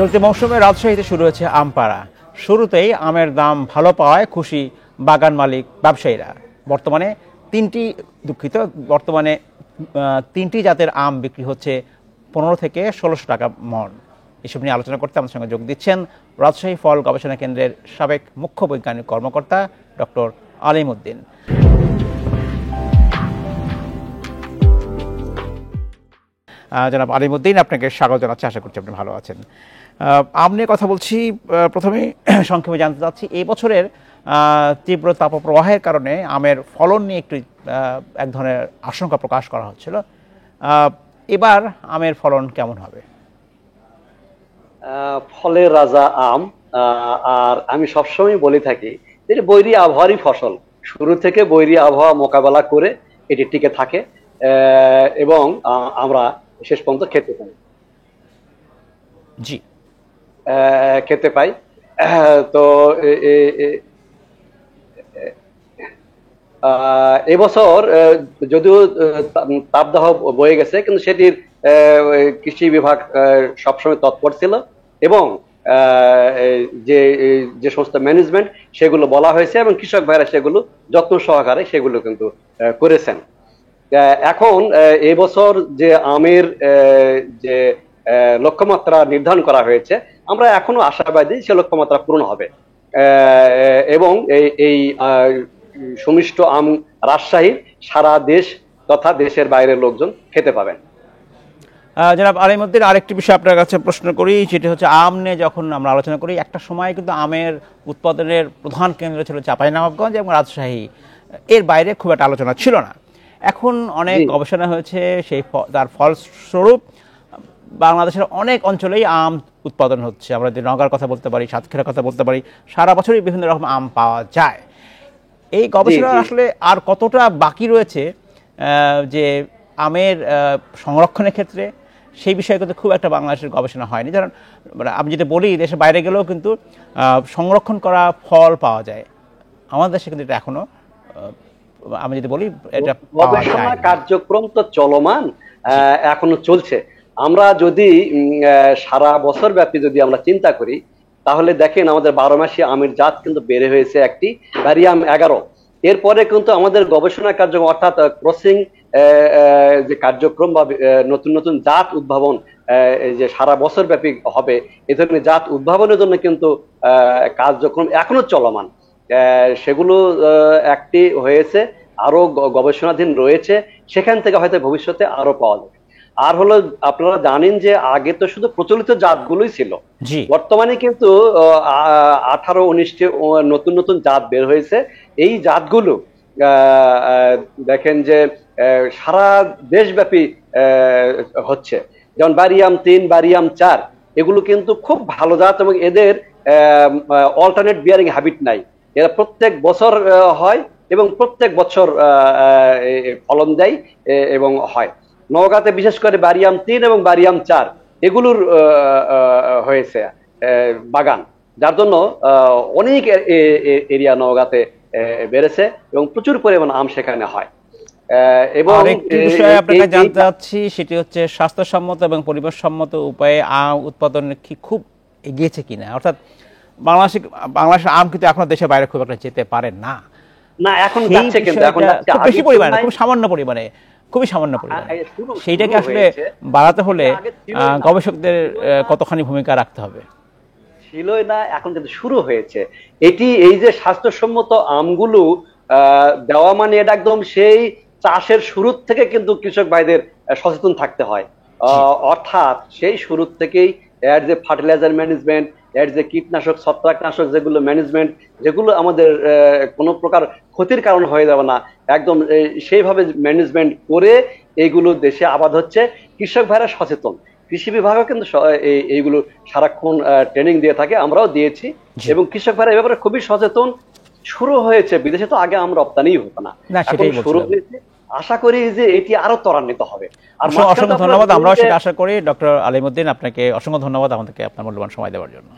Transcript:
চলতি মৌসুমে রাজশাহীতে শুরু হয়েছে আম পাড়া। শুরুতেই আমের দাম ভালো পাওয়ায় খুশি বাগান মালিক ব্যবসায়ীরা। বর্তমানে তিনটি জাতের আম বিক্রি হচ্ছে 15 থেকে 1600 টাকা মণ। এসব নিয়ে আলোচনা করতে আমাদের সঙ্গে যোগ দিচ্ছেন রাজশাহী ফল গবেষণা কেন্দ্রের সাবেক মুখ্য বৈজ্ঞানিক কর্মকর্তা ডক্টর আলিম উদ্দিন। জনাব আলিম উদ্দিন, আপনাকে স্বাগত জানাচ্ছি। আশা করছি আপনি ভালো আছেন। আম নিয়ে কথা বলছি। প্রথমেই সংক্ষেপে জানতে চাচ্ছি, এই বছরের তীব্র তাপপ্রবাহের কারণে আমের ফলন নিয়ে একটু এক ধরনের আশঙ্কা প্রকাশ করা হচ্ছিল। এবার আমের ফলন কেমন হবে? ফলের রাজা আম। আর আমি সবসময় বলে থাকি যে বৈরী আবহাওয়ারই ফসল, শুরু থেকে বৈরী আবহাওয়া মোকাবেলা করে এটি টিকে থাকে এবং আমরা শেষ পর্যন্ত খেতে পাই। তো এবছর যদিও তাপদাহ বয়ে গেছে, কিন্তু সেটির কৃষি বিভাগ সবসময় তৎপর ছিল এবং যে সমস্ত ম্যানেজমেন্ট সেগুলো বলা হয়েছে এবং কৃষক ভাইরা সেগুলো যত্ন সহকারে সেগুলো কিন্তু করেছেন। এখন এবছর যে আমের যে লক্ষ্যমাত্রা নির্ধারণ করা হয়েছে, আমরা এখনো আশাবাদী সে লক্ষ্যমাত্রা পূরণ হবে এবং এই সুমিষ্ট আম রাজশাহীর সারা দেশ তথা দেশের বাইরের লোকজন খেতে পাবেন। জনাব আলিম উদ্দিন, আরেকটি বিষয় আপনার কাছে প্রশ্ন করি, সেটি হচ্ছে আম নিয়ে যখন আমরা আলোচনা করি, একটা সময় কিন্তু আমের উৎপাদনের প্রধান কেন্দ্র ছিল চাঁপাইনবাবগঞ্জ এবং রাজশাহী, এর বাইরে খুব একটা আলোচনা ছিল না। এখন অনেক গবেষণা হয়েছে, তার ফলস্বরূপ বাংলাদেশের অনেক অঞ্চলেই আম উৎপাদন হচ্ছে। আমরা যদি নওগাঁর কথা বলতে পারি, সাতক্ষীরার কথা বলতে পারি, সারা বছরই বিভিন্ন রকম আম পাওয়া যায়। এই গবেষণা আসলে আর কতটা বাকি রয়েছে যে আমের সংরক্ষণের ক্ষেত্রে, সেই বিষয়ে কিন্তু খুব একটা বাংলাদেশের গবেষণা হয়নি। কারণ আমি যেটা বলি, দেশের বাইরে গেলেও কিন্তু সংরক্ষণ করা ফল পাওয়া যায়, আমাদের দেশে কিন্তু এটা এখনো, আমি যদি বলি, এটা গবেষণা কার্যক্রম তো চলমান, এখনো চলছে। আমরা যদি সারা বছর ব্যাপী যদি আমরা চিন্তা করি, তাহলে দেখেন আমাদের 12 মাসি আমের জাত কিন্তু বেড়ে হয়েছে একটি, বারিয়াম 11। এরপরে কিন্তু আমাদের গবেষণা কার্যক্রম অর্থাৎ ক্রসিং যে কার্যক্রম বা নতুন নতুন জাত উদ্ভাবন যে সারা বছর ব্যাপী হবে, এ ধরনের জাত উদ্ভাবনের জন্য কিন্তু কার্যক্রম এখনো চলমান। সেগুলো একটি হয়েছে, আরো গবেষণাধীন রয়েছে, সেখান থেকে হয়তো ভবিষ্যতে আরো পাওয়া যাবে। আর হলো, আপনারা জানেন যে আগে তো শুধু প্রচলিত জাতগুলোই ছিল, বর্তমানে কিন্তু 18-19টি নতুন নতুন জাত বের হয়েছে। এই জাতগুলো দেখেন যে সারা দেশব্যাপী হচ্ছে, যেমন বারিয়াম 3, বারিয়াম 4, এগুলো কিন্তু খুব ভালো জাত এবং এদের অল্টারনেট বিয়ারিং হ্যাবিট নাই। এরা প্রত্যেক বছর হয় এবং প্রত্যেক বছর ফলন দেয় এবং হয়। নওগাঁতে বিশেষ করে বারিয়াম 3 এবং বারিয়াম 4 এগুলোর হয়েছে বাগান, যার জন্য অনেক এরিয়া নওগাঁতে বেড়েছে এবং প্রচুর পরিমাণ আম সেখানে হয়। এবং আরেকটি বিষয় আপনাকে জানতে চাচ্ছি, সেটি হচ্ছে স্বাস্থ্যসম্মত এবং পরিবেশসম্মত উপায়ে আম উৎপাদন কি খুব এগিয়েছে কিনা? অর্থাৎ বাংলাদেশের আম কিন্তু এখন দেশের বাইরে খুব একটা যেতে পারে না। না, এখন যাচ্ছে, কিন্তু এখন খুব বেশি পরিমাণে, খুব সামান্য পরিমাণে, খুবই সামান্য পরিমাণে। সেইটাকে আসলে বাড়াতে হলে গবেষকদের কতখানি ভূমিকা রাখতে হবে? ছিলই না, এখন কিন্তু শুরু হয়েছে। এই যে স্বাস্থ্যসম্মত আমগুলো দেওয়া, মানে এটা একদম সেই চাষের শুরু থেকে কিন্তু কৃষক ভাইদের সচেতন থাকতে হয়। অর্থাৎ সেই শুরু থেকেই এর যে ফার্টিলাইজার ম্যানেজমেন্ট, এর যে কীটনাশক ছত্রাকনাশক যেগুলো ম্যানেজমেন্ট, যেগুলো আমাদের কোনো প্রকার ক্ষতির কারণ হয়ে যাবে না, একদম সেইভাবে ম্যানেজমেন্ট করে এইগুলো দেশে আবাদ হচ্ছে। কৃষক ভাইরা সচেতন, কৃষি বিভাগও কিন্তু এইগুলো সারাক্ষণ ট্রেনিং দিয়ে থাকে, আমরাও দিয়েছি এবং কৃষক ভাইরা এ ব্যাপারে খুবই সচেতন। শুরু হয়েছে, বিদেশে তো আগে আমরা রপ্তানি হতো না, এখন শুরু হয়েছে। আশা করি যে এটি আরো ত্বরান্বিত হবে। আর অসংখ্য ধন্যবাদ, আমরাও সেটা আশা করি। ডক্টর আলিম উদ্দিন, আপনাকে অসংখ্য ধন্যবাদ আমাদেরকে আপনার মূল্যবান সময় দেওয়ার জন্য।